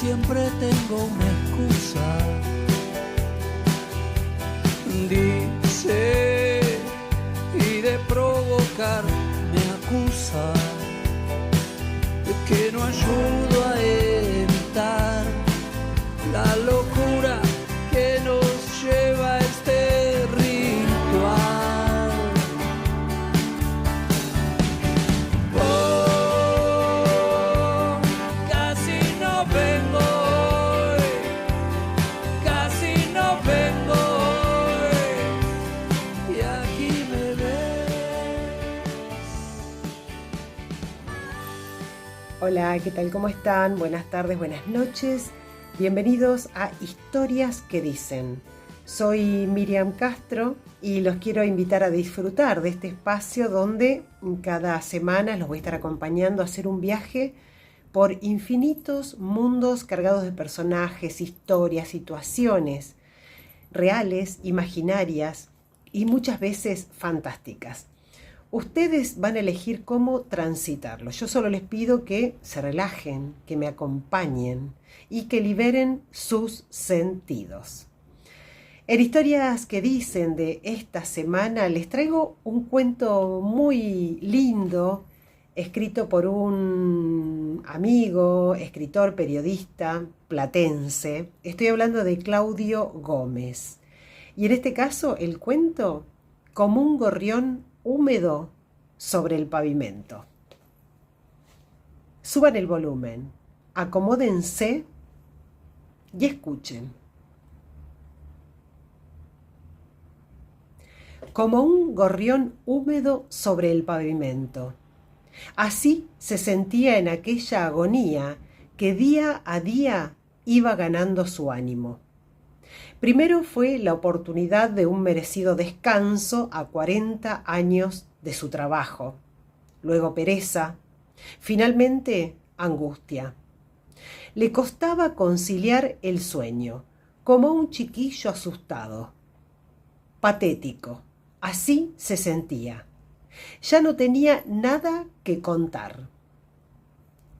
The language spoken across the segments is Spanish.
siempre tengo una excusa. Dice, y de provocar me acusa de que no ayudo a evitar la locura que nos lleva a este ritual. Oh, casi no vengo hoy, casi no vengo hoy, y aquí me ves. Hola, ¿qué tal? ¿Cómo están? Buenas tardes, buenas noches. Bienvenidos a Historias que Dicen. Soy Miriam Castro y los quiero invitar a disfrutar de este espacio donde cada semana los voy a estar acompañando a hacer un viaje por infinitos mundos cargados de personajes, historias, situaciones reales, imaginarias y muchas veces fantásticas. Ustedes van a elegir cómo transitarlo. Yo solo les pido que se relajen, que me acompañen y que liberen sus sentidos. En Historias que Dicen de esta semana les traigo un cuento muy lindo, escrito por un amigo, escritor, periodista platense. Estoy hablando de Claudio Gómez. Y en este caso el cuento, Como un gorrión húmedo sobre el pavimento. Suban el volumen, acomódense y escuchen. Como un gorrión húmedo sobre el pavimento. Así se sentía en aquella agonía que día a día iba ganando su ánimo. Primero fue la oportunidad de un merecido descanso a 40 años de su trabajo. Luego pereza. Finalmente, angustia. Le costaba conciliar el sueño, como un chiquillo asustado. Patético. Así se sentía. Ya no tenía nada que contar.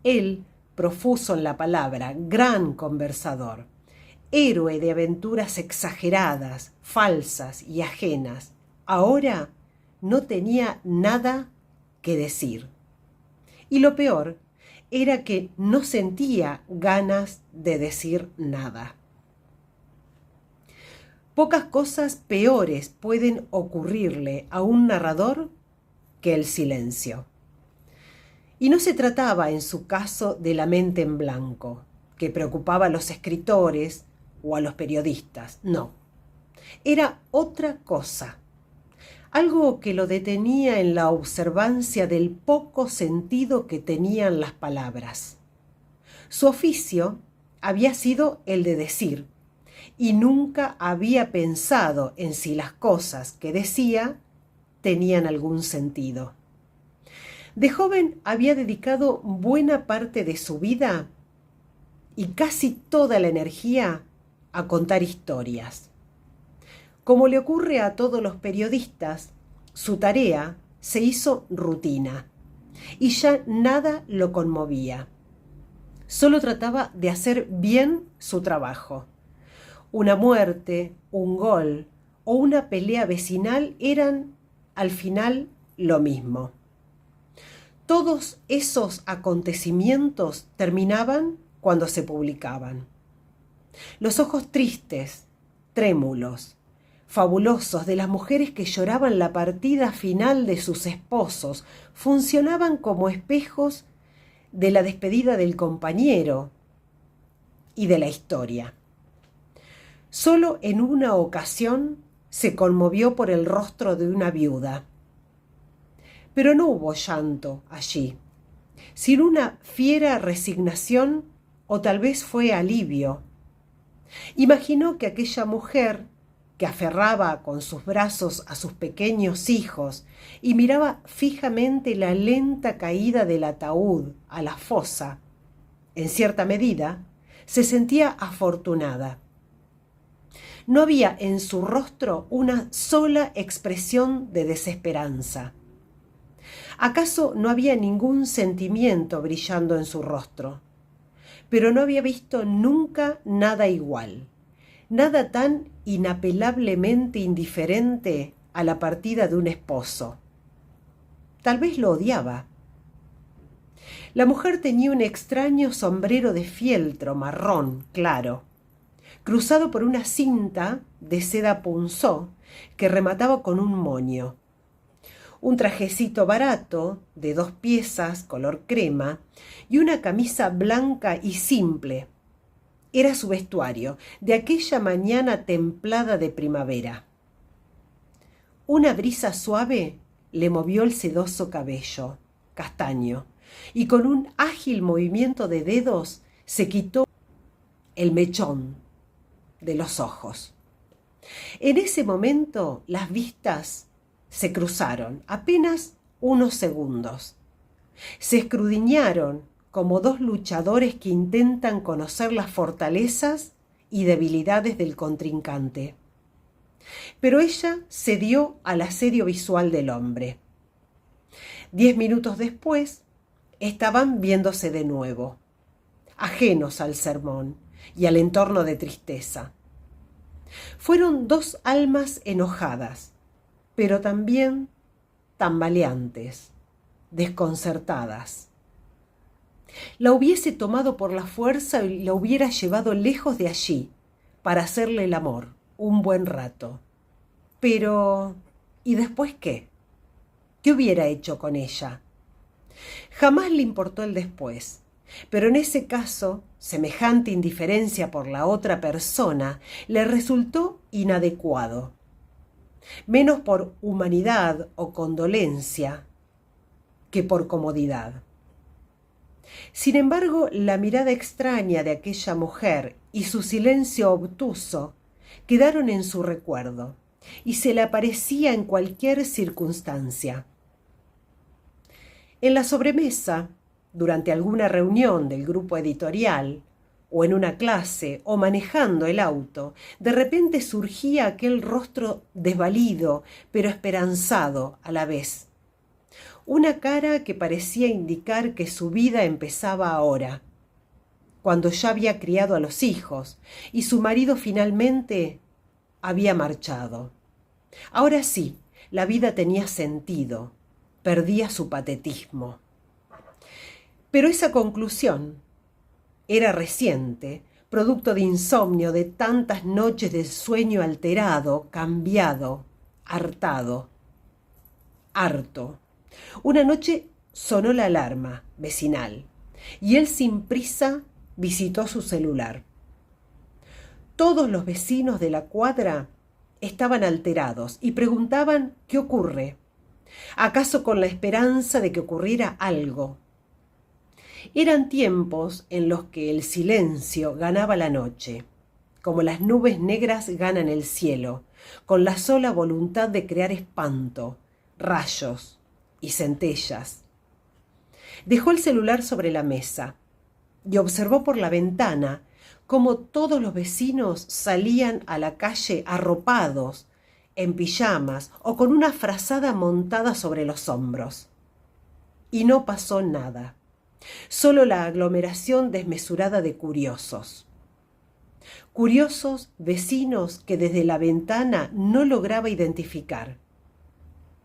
Él, profuso en la palabra, gran conversador, héroe de aventuras exageradas, falsas y ajenas, ahora no tenía nada que decir. Y lo peor era que no sentía ganas de decir nada. Pocas cosas peores pueden ocurrirle a un narrador que el silencio. Y no se trataba en su caso de la mente en blanco, que preocupaba a los escritores o a los periodistas, no. Era otra cosa, algo que lo detenía en la observancia del poco sentido que tenían las palabras. Su oficio había sido el de decir, y nunca había pensado en si las cosas que decía tenían algún sentido. De joven había dedicado buena parte de su vida y casi toda la energía a contar historias. Como le ocurre a todos los periodistas, su tarea se hizo rutina y ya nada lo conmovía. Solo trataba de hacer bien su trabajo. Una muerte, un gol o una pelea vecinal eran, al final, lo mismo. Todos esos acontecimientos terminaban cuando se publicaban. Los ojos tristes, trémulos, fabulosos de las mujeres que lloraban la partida final de sus esposos funcionaban como espejos de la despedida del compañero y de la historia. Solo en una ocasión se conmovió por el rostro de una viuda. Pero no hubo llanto allí, sino una fiera resignación o tal vez fue alivio. Imaginó que aquella mujer que aferraba con sus brazos a sus pequeños hijos y miraba fijamente la lenta caída del ataúd a la fosa, en cierta medida, se sentía afortunada. No había en su rostro una sola expresión de desesperanza. ¿Acaso no había ningún sentimiento brillando en su rostro? pero no había visto nunca nada igual, nada tan inapelablemente indiferente a la partida de un esposo. Tal vez lo odiaba. La mujer tenía un extraño sombrero de fieltro marrón claro, cruzado por una cinta de seda punzó que remataba con un moño. Un trajecito barato de 2 piezas color crema y una camisa blanca y simple. Era su vestuario de aquella mañana templada de primavera. Una brisa suave le movió el sedoso cabello, castaño, y con un ágil movimiento de dedos se quitó el mechón de los ojos. En ese momento las vistas se cruzaron apenas unos segundos. Se escudriñaron como 2 luchadores que intentan conocer las fortalezas y debilidades del contrincante. Pero ella cedió al asedio visual del hombre. 10 minutos después, estaban viéndose de nuevo, ajenos al sermón y al entorno de tristeza. Fueron 2 almas enojadas, pero también tambaleantes, desconcertadas. La hubiese tomado por la fuerza y la hubiera llevado lejos de allí para hacerle el amor un buen rato. Pero, ¿y después qué? ¿Qué hubiera hecho con ella? Jamás le importó el después, pero en ese caso, semejante indiferencia por la otra persona le resultó inadecuado. Menos por humanidad o condolencia que por comodidad. Sin embargo, la mirada extraña de aquella mujer y su silencio obtuso quedaron en su recuerdo y se le aparecía en cualquier circunstancia. En la sobremesa, durante alguna reunión del grupo editorial, o en una clase, o manejando el auto, de repente surgía aquel rostro desvalido, pero esperanzado a la vez. Una cara que parecía indicar que su vida empezaba ahora, cuando ya había criado a los hijos, y su marido finalmente había marchado. Ahora sí, la vida tenía sentido, perdía su patetismo. Pero esa conclusión era reciente, producto de insomnio, de tantas noches de sueño alterado, cambiado, hartado, harto. Una noche sonó la alarma vecinal y él sin prisa visitó su celular. Todos los vecinos de la cuadra estaban alterados y preguntaban ¿qué ocurre? ¿Acaso con la esperanza de que ocurriera algo? Eran tiempos en los que el silencio ganaba la noche, como las nubes negras ganan el cielo, con la sola voluntad de crear espanto, rayos y centellas. Dejó el celular sobre la mesa y observó por la ventana cómo todos los vecinos salían a la calle arropados, en pijamas o con una frazada montada sobre los hombros. Y no pasó nada, solo la aglomeración desmesurada de curiosos. Curiosos vecinos que desde la ventana no lograba identificar,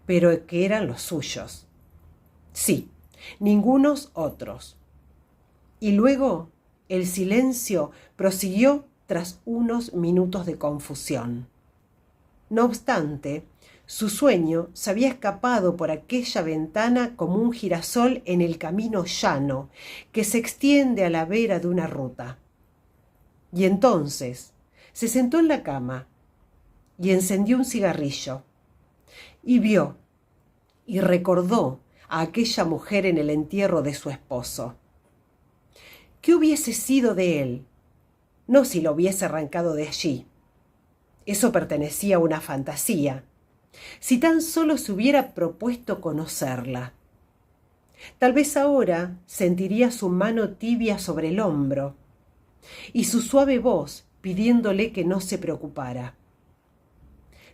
pero que eran los suyos. Sí, ningunos otros. Y luego el silencio prosiguió tras unos minutos de confusión. No obstante, su sueño se había escapado por aquella ventana como un girasol en el camino llano que se extiende a la vera de una ruta. Y entonces se sentó en la cama y encendió un cigarrillo y vio y recordó a aquella mujer en el entierro de su esposo. ¿Qué hubiese sido de él? No si lo hubiese arrancado de allí. Eso pertenecía a una fantasía. Si tan solo se hubiera propuesto conocerla. Tal vez ahora sentiría su mano tibia sobre el hombro y su suave voz pidiéndole que no se preocupara.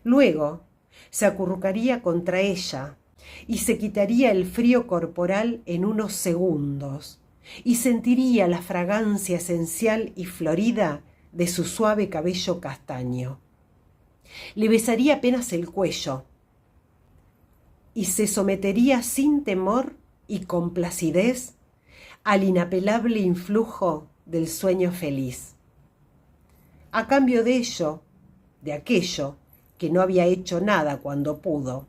Luego se acurrucaría contra ella y se quitaría el frío corporal en unos segundos, y sentiría la fragancia esencial y florida de su suave cabello castaño. Le besaría apenas el cuello y se sometería sin temor y con placidez al inapelable influjo del sueño feliz. A cambio de ello, de aquello que no había hecho nada cuando pudo,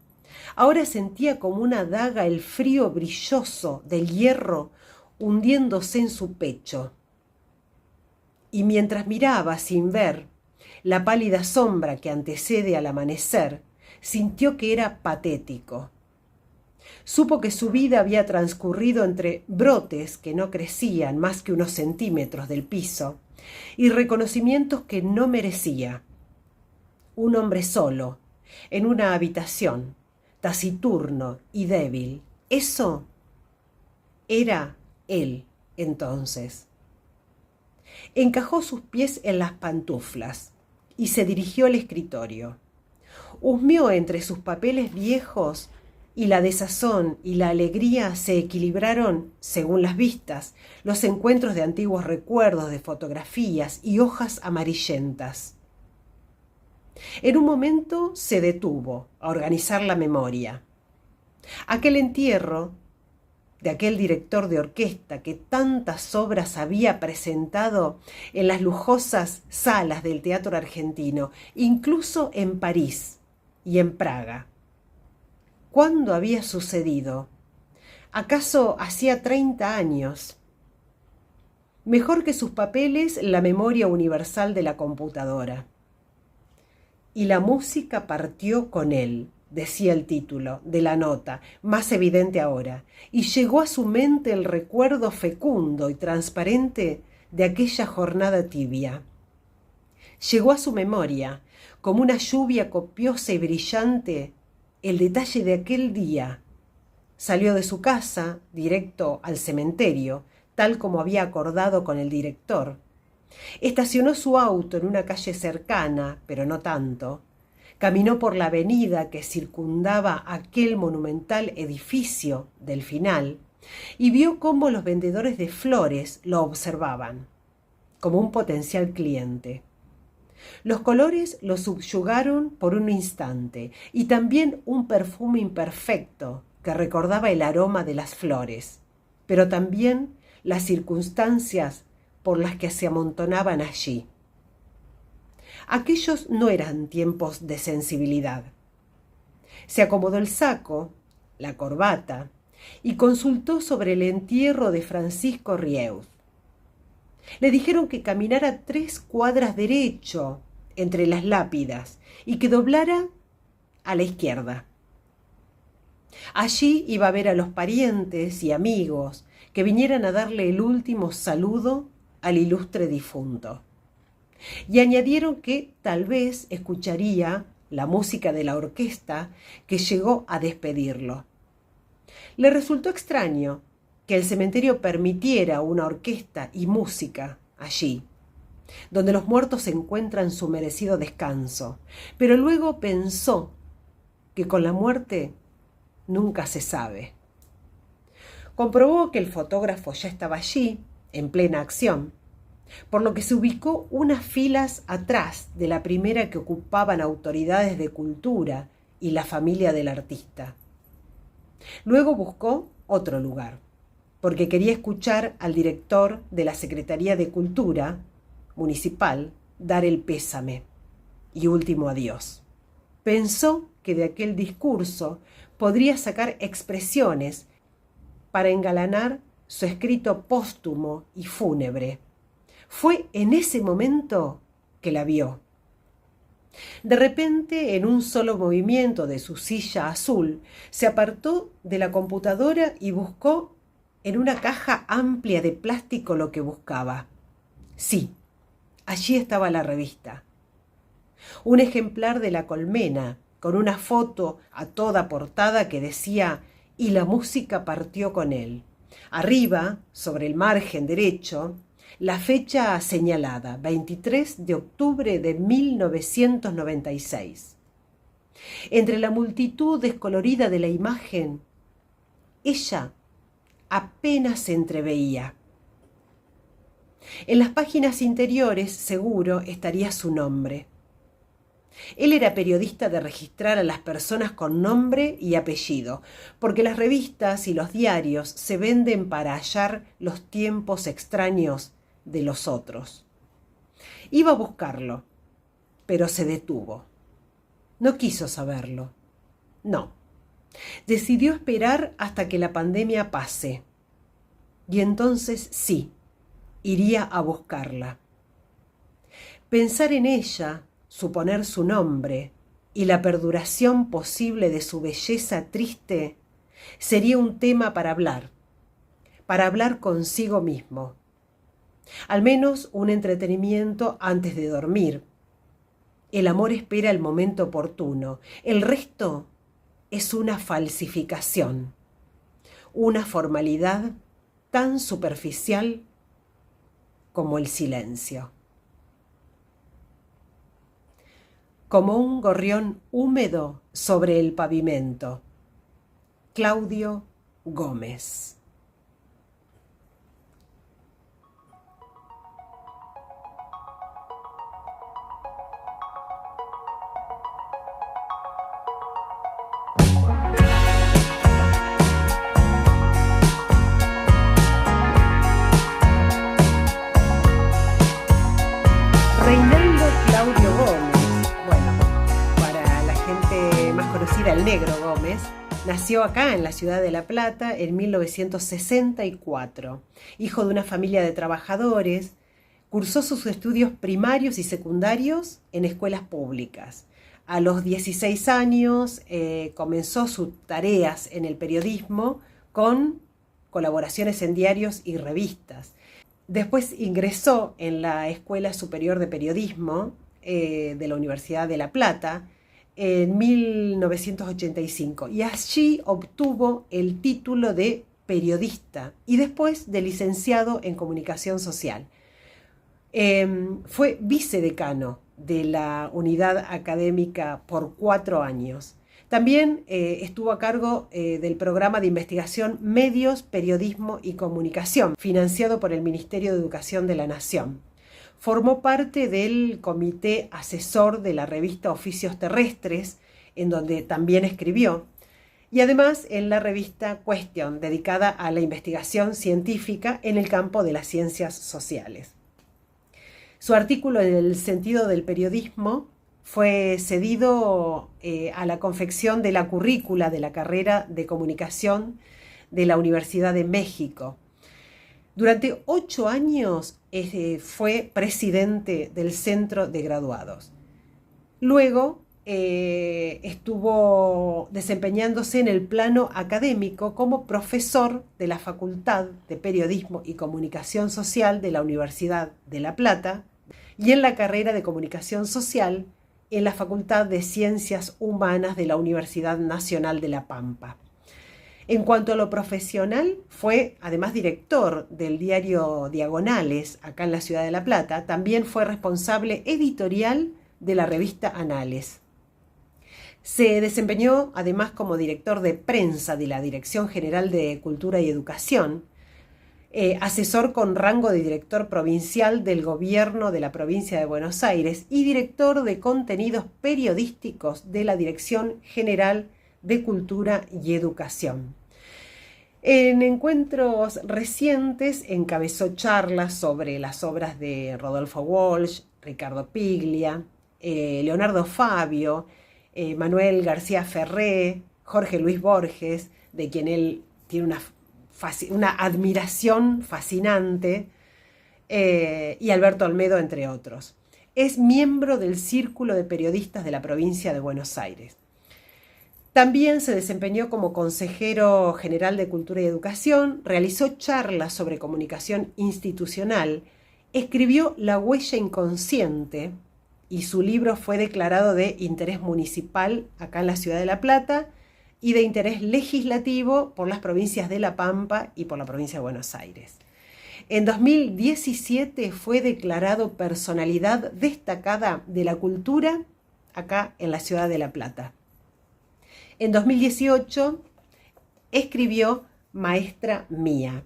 ahora sentía como una daga el frío brilloso del hierro hundiéndose en su pecho. Y mientras miraba sin ver la pálida sombra que antecede al amanecer, sintió que era patético. Supo que su vida había transcurrido entre brotes que no crecían más que unos centímetros del piso y reconocimientos que no merecía. Un hombre solo, en una habitación, taciturno y débil. Eso era él entonces. Encajó sus pies en las pantuflas y se dirigió al escritorio. Husmeó entre sus papeles viejos y la desazón y la alegría se equilibraron, según las vistas, los encuentros de antiguos recuerdos, de fotografías y hojas amarillentas. En un momento se detuvo a organizar la memoria. Aquel entierro de aquel director de orquesta que tantas obras había presentado en las lujosas salas del teatro argentino, incluso en París y en Praga. ¿Cuándo había sucedido? ¿Acaso hacía 30 años? Mejor que sus papeles, la memoria universal de la computadora. Y la música partió con él, decía el título de la nota, más evidente ahora, y llegó a su mente el recuerdo fecundo y transparente de aquella jornada tibia. Llegó a su memoria, como una lluvia copiosa y brillante, el detalle de aquel día. Salió de su casa, directo al cementerio, tal como había acordado con el director. Estacionó su auto en una calle cercana, pero no tanto. Caminó por la avenida que circundaba aquel monumental edificio del final y vio cómo los vendedores de flores lo observaban, como un potencial cliente. Los colores lo subyugaron por un instante y también un perfume imperfecto que recordaba el aroma de las flores, pero también las circunstancias por las que se amontonaban allí. Aquellos no eran tiempos de sensibilidad. Se acomodó el saco, la corbata, y consultó sobre el entierro de Francisco Rieux. Le dijeron que caminara 3 cuadras derecho entre las lápidas y que doblara a la izquierda. Allí iba a ver a los parientes y amigos que vinieran a darle el último saludo al ilustre difunto. Y añadieron que tal vez escucharía la música de la orquesta que llegó a despedirlo. Le resultó extraño que el cementerio permitiera una orquesta y música allí, donde los muertos encuentran su merecido descanso, pero luego pensó que con la muerte nunca se sabe. Comprobó que el fotógrafo ya estaba allí, en plena acción, por lo que se ubicó unas filas atrás de la primera que ocupaban autoridades de cultura y la familia del artista. Luego buscó otro lugar, porque quería escuchar al director de la Secretaría de Cultura municipal dar el pésame y último adiós. Pensó que de aquel discurso podría sacar expresiones para engalanar su escrito póstumo y fúnebre. Fue en ese momento que la vio. De repente, en un solo movimiento de su silla azul, se apartó de la computadora y buscó en una caja amplia de plástico lo que buscaba. Sí, allí estaba la revista. Un ejemplar de La Colmena, con una foto a toda portada que decía «Y la música partió con él». Arriba, sobre el margen derecho, la fecha señalada, 23 de octubre de 1996. Entre la multitud descolorida de la imagen, ella apenas se entreveía. En las páginas interiores, seguro, estaría su nombre. Él era periodista de registrar a las personas con nombre y apellido, porque las revistas y los diarios se venden para hallar los tiempos extraños de los otros. Iba a buscarlo, pero se detuvo. No quiso saberlo. No. Decidió esperar hasta que la pandemia pase. Y entonces sí, iría a buscarla. Pensar en ella, suponer su nombre y la perduración posible de su belleza triste sería un tema para hablar consigo mismo. Al menos un entretenimiento antes de dormir. El amor espera el momento oportuno. El resto es una falsificación, una formalidad tan superficial como el silencio. Como un gorrión húmedo sobre el pavimento. Claudio Gómez. Reinaldo Claudio Gómez, bueno, para la gente más conocida, el Negro Gómez, nació acá en la ciudad de La Plata en 1964. Hijo de una familia de trabajadores, cursó sus estudios primarios y secundarios en escuelas públicas. A los 16 años comenzó sus tareas en el periodismo con colaboraciones en diarios y revistas. Después ingresó en la Escuela Superior de Periodismo de la Universidad de La Plata en 1985 y allí obtuvo el título de periodista y después de licenciado en Comunicación Social. Fue vicedecano de la unidad académica por 4 años. También estuvo a cargo del programa de investigación Medios, Periodismo y Comunicación, financiado por el Ministerio de Educación de la Nación. Formó parte del comité asesor de la revista Oficios Terrestres, en donde también escribió, y además en la revista Question, dedicada a la investigación científica en el campo de las ciencias sociales. Su artículo en el sentido del periodismo fue cedido a la confección de la currícula de la carrera de comunicación de la Universidad de México. Durante 8 años fue presidente del Centro de Graduados. Luego estuvo desempeñándose en el plano académico como profesor de la Facultad de Periodismo y Comunicación Social de la Universidad de La Plata y en la carrera de Comunicación Social en la Facultad de Ciencias Humanas de la Universidad Nacional de La Pampa. En cuanto a lo profesional, fue además director del diario Diagonales, acá en la ciudad de La Plata. También fue responsable editorial de la revista Anales. Se desempeñó además como director de prensa de la Dirección General de Cultura y Educación, asesor con rango de director provincial del gobierno de la provincia de Buenos Aires y director de contenidos periodísticos de la Dirección General de Cultura y Educación. En encuentros recientes encabezó charlas sobre las obras de Rodolfo Walsh, Ricardo Piglia, Leonardo Fabio, Manuel García Ferré, Jorge Luis Borges, de quien él tiene una admiración fascinante, y Alberto Olmedo, entre otros. Es miembro del Círculo de Periodistas de la provincia de Buenos Aires. También se desempeñó como consejero general de Cultura y Educación, realizó charlas sobre comunicación institucional, escribió La huella inconsciente y su libro fue declarado de interés municipal acá en la ciudad de La Plata y de interés legislativo por las provincias de La Pampa y por la provincia de Buenos Aires. En 2017 fue declarado personalidad destacada de la cultura acá en la ciudad de La Plata. En 2018 escribió Maestra Mía.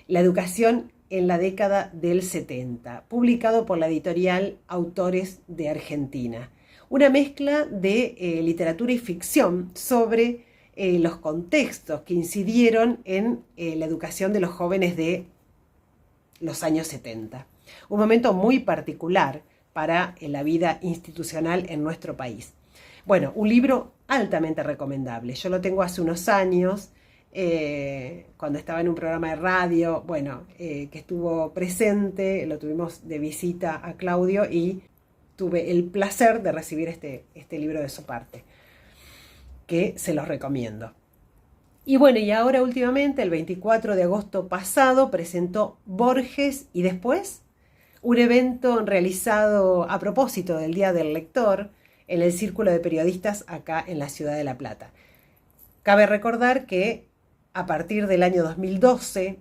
La educación en la década del 70, publicado por la editorial Autores de Argentina. Una mezcla de literatura y ficción sobre los contextos que incidieron en la educación de los jóvenes de los años 70. Un momento muy particular para la vida institucional en nuestro país. Bueno, un libro altamente recomendable. Yo lo tengo hace unos años, cuando estaba en un programa de radio, que estuvo presente, lo tuvimos de visita a Claudio y tuve el placer de recibir este libro de su parte, que se los recomiendo. Y bueno, y ahora últimamente, el 24 de agosto pasado, presentó Borges y después un evento realizado a propósito del Día del Lector en el Círculo de Periodistas acá en la ciudad de La Plata. Cabe recordar que a partir del año 2012,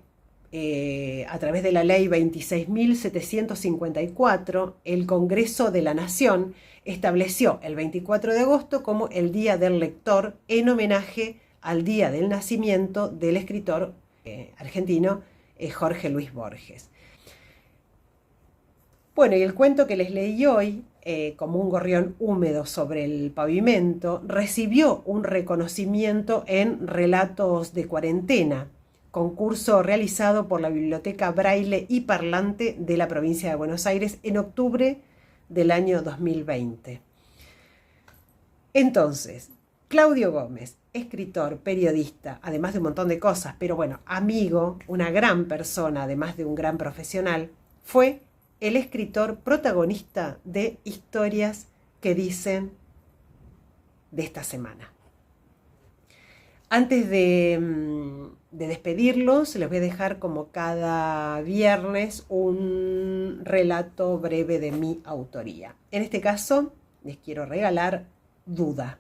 a través de la ley 26.754, el Congreso de la Nación estableció el 24 de agosto como el Día del Lector en homenaje al día del nacimiento del escritor argentino Jorge Luis Borges. Bueno, y el cuento que les leí hoy, como un gorrión húmedo sobre el pavimento, recibió un reconocimiento en Relatos de Cuarentena, concurso realizado por la Biblioteca Braille y Parlante de la provincia de Buenos Aires en octubre del año 2020. Entonces, Claudio Gómez, escritor, periodista, además de un montón de cosas, pero bueno, amigo, una gran persona, además de un gran profesional, fue el escritor protagonista de Historias que Dicen de esta semana. Antes de despedirlos, les voy a dejar como cada viernes un relato breve de mi autoría. En este caso, les quiero regalar Duda.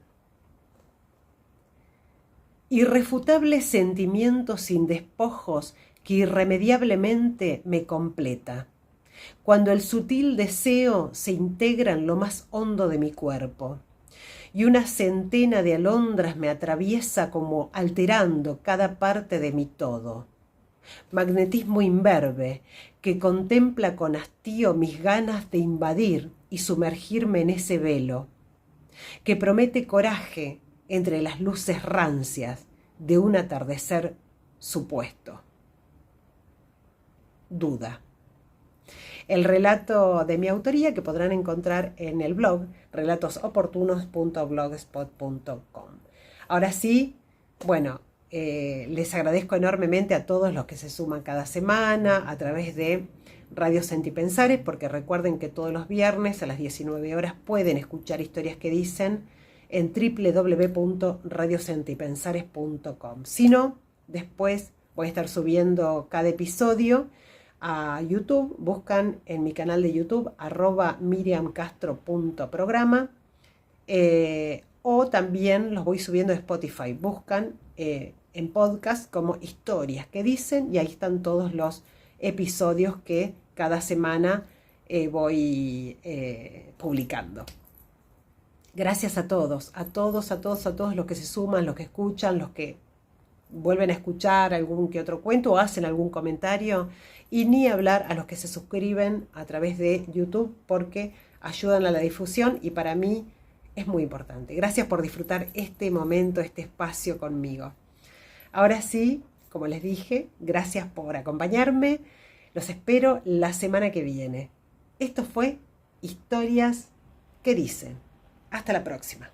Irrefutable sentimiento sin despojos que irremediablemente me completa. Cuando el sutil deseo se integra en lo más hondo de mi cuerpo y una centena de alondras me atraviesa como alterando cada parte de mi todo. Magnetismo imberbe que contempla con hastío mis ganas de invadir y sumergirme en ese velo, que promete coraje entre las luces rancias de un atardecer supuesto. Duda. El relato de mi autoría que podrán encontrar en el blog relatosoportunos.blogspot.com. Ahora sí, les agradezco enormemente a todos los que se suman cada semana a través de Radio Sentipensares, porque recuerden que todos los viernes a las 19 horas pueden escuchar Historias que Dicen en www.radiosentipensares.com. Si no, después voy a estar subiendo cada episodio a YouTube. Buscan en mi canal de YouTube @miriamcastro.programa, o también los voy subiendo a Spotify. Buscan en podcast como Historias que Dicen y ahí están todos los episodios que cada semana voy publicando. Gracias a todos los que se suman, los que escuchan, los que vuelven a escuchar algún que otro cuento o hacen algún comentario, y ni hablar a los que se suscriben a través de YouTube porque ayudan a la difusión y para mí es muy importante. Gracias por disfrutar este momento, este espacio conmigo. Ahora sí, como les dije, gracias por acompañarme. Los espero la semana que viene. Esto fue Historias que Dicen. Hasta la próxima.